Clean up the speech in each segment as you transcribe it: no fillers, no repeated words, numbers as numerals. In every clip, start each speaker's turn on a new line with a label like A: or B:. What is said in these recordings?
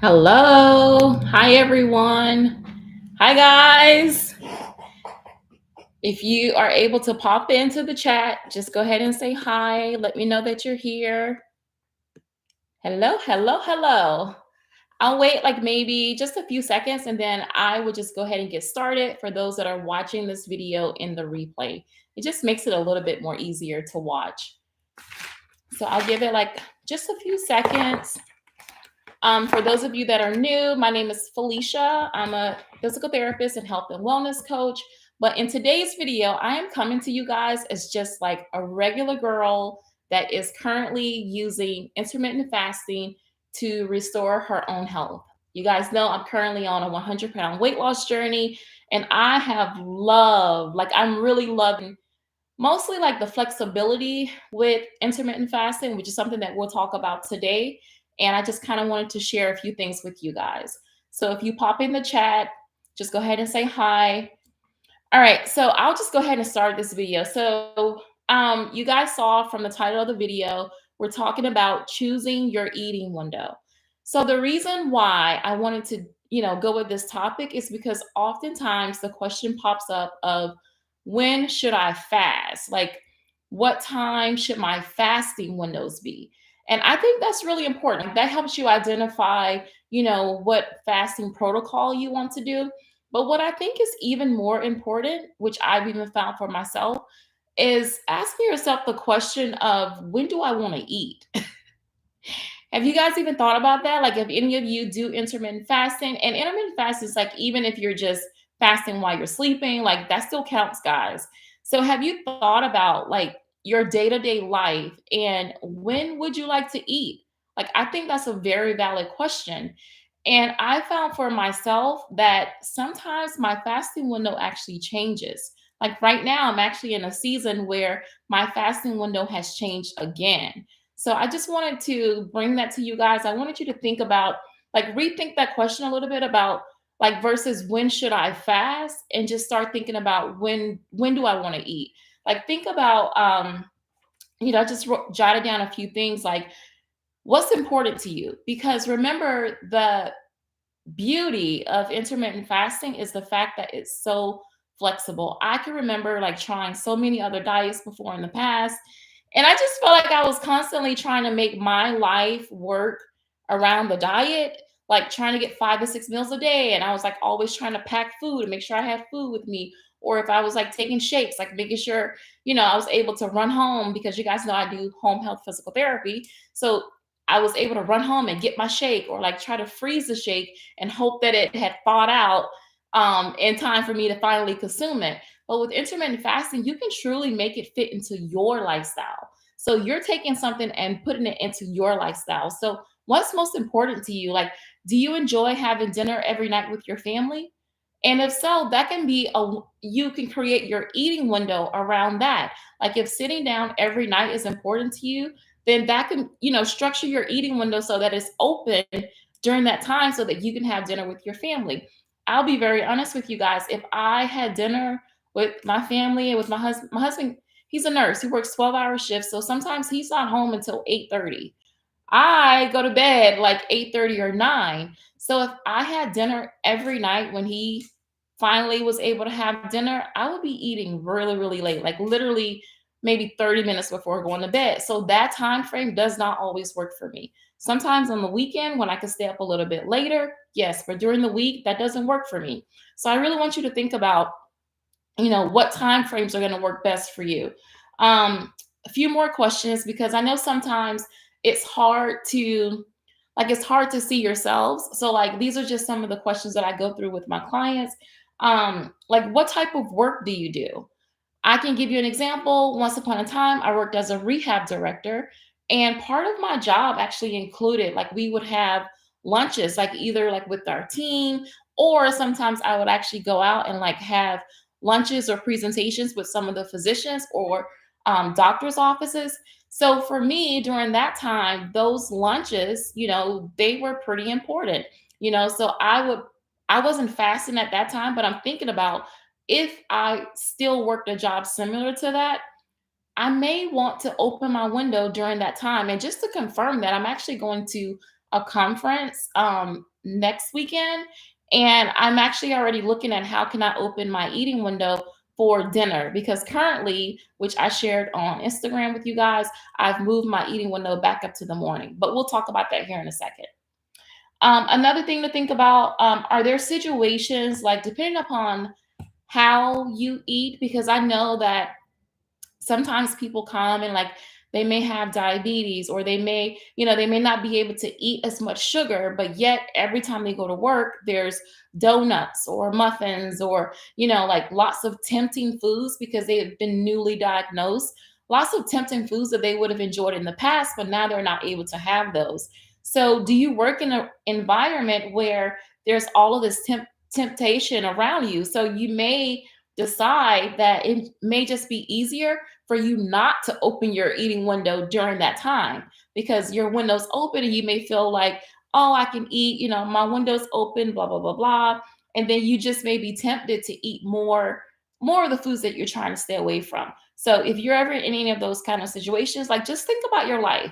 A: Hello. Hi, everyone. Hi, guys. If you are able to pop into the chat, just go ahead and say hi. Let me know that you're here. Hello, hello, hello. I'll wait like maybe just a few seconds and then I will just go ahead and get started for those that are watching this video in the replay. It just makes it a little bit more easier to watch. So I'll give it like just a few seconds. For those of you that are new, my name is Felicia. I'm a physical therapist and health and wellness coach. But in today's video, I am coming to you guys as just like a regular girl that is currently using intermittent fasting to restore her own health. You guys know I'm currently on a 100-pound weight loss journey, and I have loved, like, I'm really loving mostly like the flexibility with intermittent fasting, which is something that we'll talk about today. And I just kind of wanted to share a few things with you guys. So if you pop in the chat, just go ahead and say hi. All right, so I'll just go ahead and start this video. So you guys saw from the title of the video, we're talking about choosing your eating window. So the reason why I wanted to, go with this topic is because oftentimes the question pops up of when should I fast? Like, what time should my fasting windows be? And I think that's really important. That helps you identify, what fasting protocol you want to do. But what I think is even more important, which I've even found for myself, is asking yourself the question of when do I want to eat? Have you guys even thought about that? Like, if any of you do intermittent fasting, and intermittent fasting is like even if you're just fasting while you're sleeping, like that still counts, guys. So, have you thought about like your day to day life and when would you like to eat? Like, I think that's a very valid question. And I found for myself that sometimes my fasting window actually changes. Like right now, I'm actually in a season where my fasting window has changed again. So I just wanted to bring that to you guys. I wanted you to think about, like, rethink that question a little bit about like versus when should I fast, and just start thinking about when do I want to eat. Like think about I just jotted down a few things like what's important to you, because remember the beauty of intermittent fasting is the fact that it's so flexible. I can remember like trying so many other diets before in the past, and I just felt like I was constantly trying to make my life work around the diet, like trying to get 5 to 6 meals a day. And I was like always trying to pack food and make sure I had food with me. Or if I was like taking shakes, like making sure, I was able to run home, because you guys know I do home health physical therapy. So I was able to run home and get my shake, or like try to freeze the shake and hope that it had thawed out in time for me to finally consume it. But with intermittent fasting, you can truly make it fit into your lifestyle. So you're taking something and putting it into your lifestyle. So what's most important to you? Like, do you enjoy having dinner every night with your family? And if so, that can be you can create your eating window around that. Like if sitting down every night is important to you, then that can, structure your eating window so that it's open during that time so that you can have dinner with your family. I'll be very honest with you guys. If I had dinner with my family and with my husband, he's a nurse. He works 12-hour shifts, so sometimes he's not home until 8:30. I go to bed like 8:30 or 9. So if I had dinner every night when he finally was able to have dinner, I would be eating really, really late, like literally maybe 30 minutes before going to bed. So that time frame does not always work for me. Sometimes on the weekend when I can stay up a little bit later, yes, but during the week that doesn't work for me. So I really want you to think about, what time frames are going to work best for you. A few more questions, because I know sometimes it's hard to it's hard to see yourselves. So like these are just some of the questions that I go through with my clients. Like what type of work do you do? I can give you an example. Once upon a time, I worked as a rehab director, and part of my job actually included like we would have lunches, like either like with our team, or sometimes I would actually go out and like have lunches or presentations with some of the physicians or doctors' offices. So for me, during that time, those lunches, they were pretty important. So I wasn't fasting at that time, but I'm thinking about if I still worked a job similar to that, I may want to open my window during that time. And just to confirm that, I'm actually going to a conference next weekend, and I'm actually already looking at how can I open my eating window for dinner, because currently, which I shared on Instagram with you guys, I've moved my eating window back up to the morning. But we'll talk about that here in a second. Another thing to think about, are there situations, like depending upon how you eat, because I know that sometimes people come and like they may have diabetes, or they may, they may not be able to eat as much sugar, but yet every time they go to work there's donuts or muffins, or like lots of tempting foods because they have been newly diagnosed, lots of tempting foods that they would have enjoyed in the past, but now they're not able to have those. So do you work in an environment where there's all of this temptation around you? So you may decide that it may just be easier for you not to open your eating window during that time, because your window's open and you may feel like, oh, I can eat, my window's open, blah, blah, blah, blah. And then you just may be tempted to eat more of the foods that you're trying to stay away from. So if you're ever in any of those kind of situations, like just think about your life.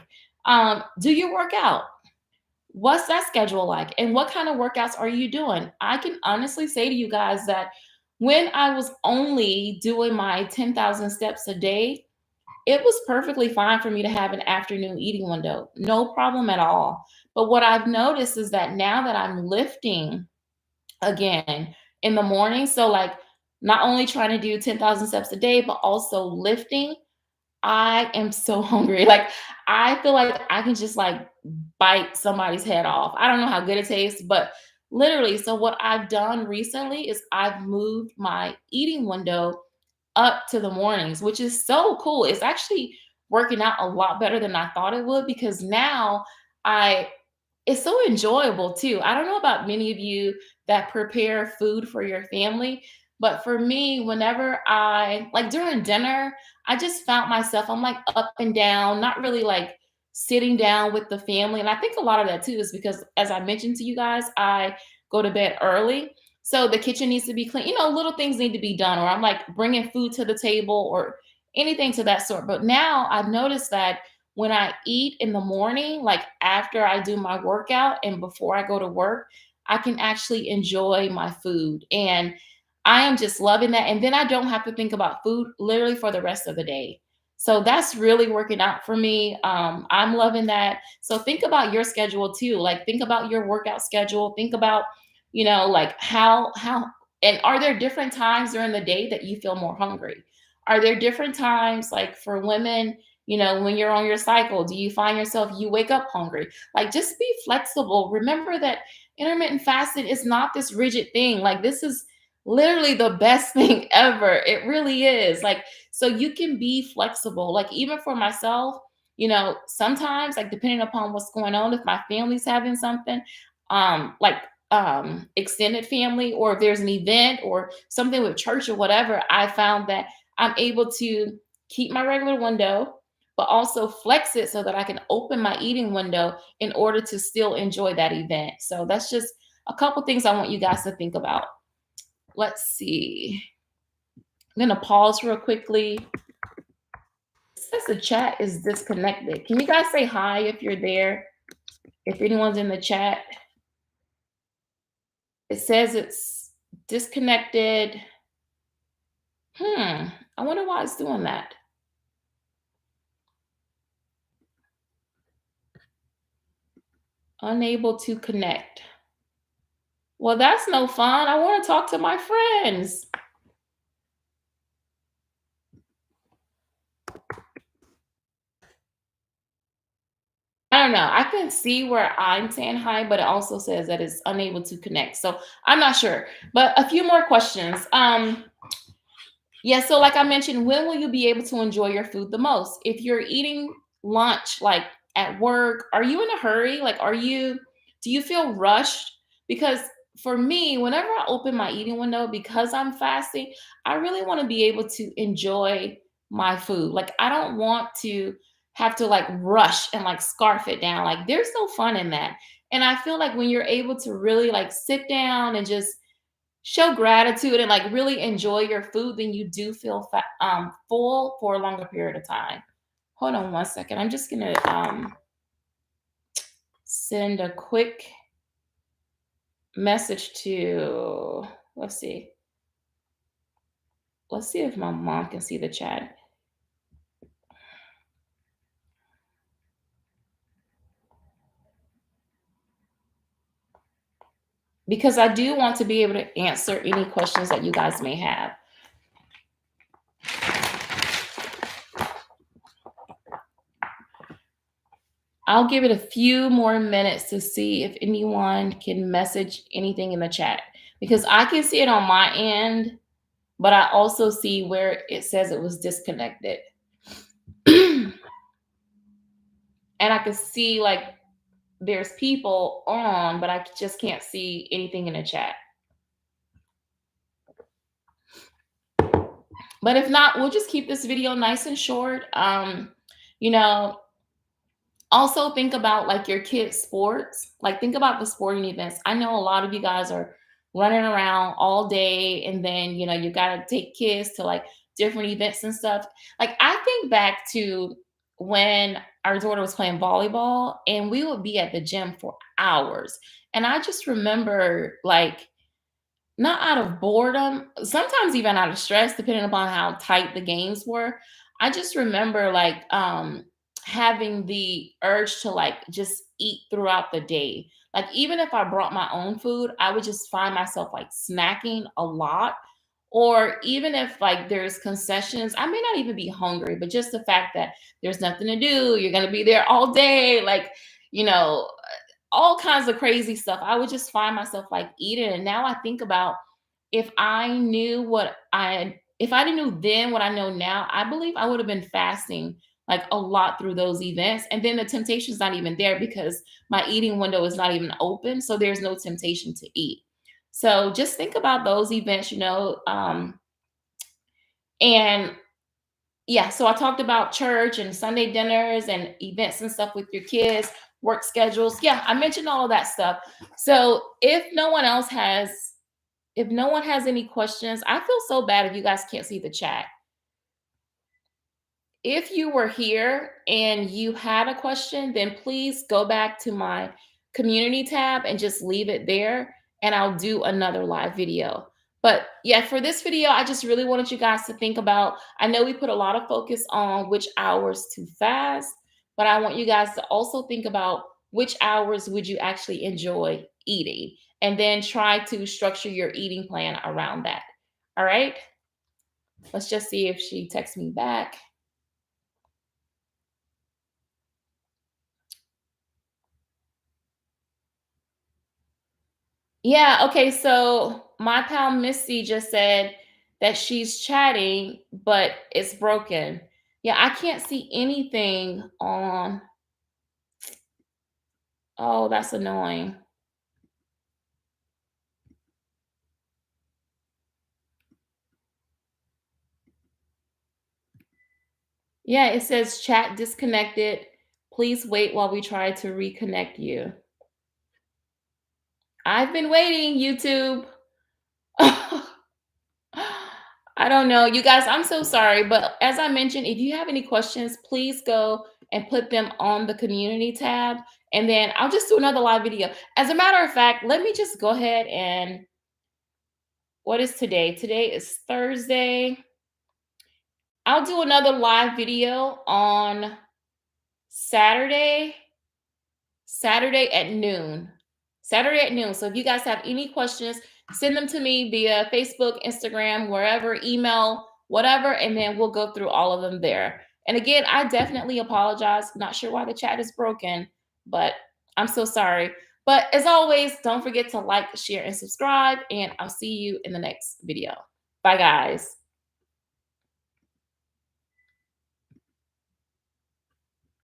A: Do you work out? What's that schedule like? And what kind of workouts are you doing? I can honestly say to you guys that when I was only doing my 10,000 steps a day, it was perfectly fine for me to have an afternoon eating window. No problem at all. But what I've noticed is that now that I'm lifting again in the morning, so like not only trying to do 10,000 steps a day, but also lifting, I am so hungry. Like I feel like I can just like bite somebody's head off. I don't know how good it tastes, but literally, so what I've done recently is I've moved my eating window up to the mornings, which is so cool. It's actually working out a lot better than I thought it would, because now I it's so enjoyable too. I don't know about many of you that prepare food for your family, but for me, whenever I like during dinner, I just found myself, I'm like up and down, not really like sitting down with the family. And I think a lot of that too is because, as I mentioned to you guys, I go to bed early. So the kitchen needs to be clean. Little things need to be done, or I'm like bringing food to the table or anything to that sort. But now I've noticed that when I eat in the morning, like after I do my workout and before I go to work, I can actually enjoy my food. And I am just loving that. And then I don't have to think about food literally for the rest of the day. So that's really working out for me. I'm loving that. So think about your schedule too. Like think about your workout schedule. Think about, like how and are there different times during the day that you feel more hungry? Are there different times, like for women, when you're on your cycle, do you find yourself you wake up hungry? Like just be flexible. Remember that intermittent fasting is not this rigid thing. Like this is literally the best thing ever. It really is. Like so you can be flexible. Like even for myself, sometimes like depending upon what's going on, if my family's having something, like extended family, or if there's an event or something with church or whatever, I found that I'm able to keep my regular window, but also flex it so that I can open my eating window in order to still enjoy that event. So that's just a couple things I want you guys to think about. Let's see. I'm going to pause real quickly. It says the chat is disconnected. Can you guys say hi if you're there? If anyone's in the chat, it says it's disconnected. I wonder why it's doing that. Unable to connect. Well, that's no fun. I want to talk to my friends. I don't know. I can see where I'm saying hi, but it also says that it's unable to connect. So I'm not sure. But a few more questions. Yeah, so like I mentioned, when will you be able to enjoy your food the most? If you're eating lunch like at work, are you in a hurry? Like do you feel rushed? Because for me, whenever I open my eating window, because I'm fasting, I really want to be able to enjoy my food. Like I don't want to have to like rush and like scarf it down. Like there's no fun in that. And I feel like when you're able to really like sit down and just show gratitude and like really enjoy your food, then you do feel full for a longer period of time. Hold on one second. I'm just gonna send a quick message to, let's see. Let's see if my mom can see the chat. Because I do want to be able to answer any questions that you guys may have. I'll give it a few more minutes to see if anyone can message anything in the chat because I can see it on my end, but I also see where it says it was disconnected. And I can see like there's people on, but I just can't see anything in the chat. But if not, we'll just keep this video nice and short. You know, also think about like your kids' sports. Like think about the sporting events. I know a lot of you guys are running around all day and then, you got to take kids to like different events and stuff. Like I think back to when our daughter was playing volleyball and we would be at the gym for hours. And I just remember like not out of boredom, sometimes even out of stress, depending upon how tight the games were. I just remember like having the urge to like just eat throughout the day. Like even if I brought my own food, I would just find myself like snacking a lot. Or even if like there's concessions, I may not even be hungry, but just the fact that there's nothing to do, you're gonna be there all day, like, you know, all kinds of crazy stuff. I would just find myself like eating. And now I think about if I knew then what I know now, I believe I would have been fasting like a lot through those events. And then the temptation is not even there because my eating window is not even open. So there's no temptation to eat. So just think about those events, and yeah, so I talked about church and Sunday dinners and events and stuff with your kids, work schedules. Yeah, I mentioned all of that stuff. So if no one has any questions, I feel so bad if you guys can't see the chat. If you were here and you had a question, then please go back to my community tab and just leave it there and I'll do another live video. But yeah, for this video, I just really wanted you guys to think about, I know we put a lot of focus on which hours to fast, but I want you guys to also think about which hours would you actually enjoy eating and then try to structure your eating plan around that. All right? Let's just see if she texts me back. Yeah, okay, so my pal Missy just said that she's chatting, but it's broken. Yeah, I can't see anything on. Oh, that's annoying. Yeah, it says chat disconnected. Please wait while we try to reconnect you. I've been waiting, YouTube. I don't know. You guys, I'm so sorry. But as I mentioned, if you have any questions, please go and put them on the community tab. And then I'll just do another live video. As a matter of fact, let me just go ahead and what is today? Today is Thursday. I'll do another live video on Saturday. Saturday at noon. Saturday at noon. So if you guys have any questions, send them to me via Facebook, Instagram, wherever, email, whatever, and then we'll go through all of them there. And again, I definitely apologize. Not sure why the chat is broken, but I'm so sorry. But as always, don't forget to like, share, and subscribe, and I'll see you in the next video. Bye, guys.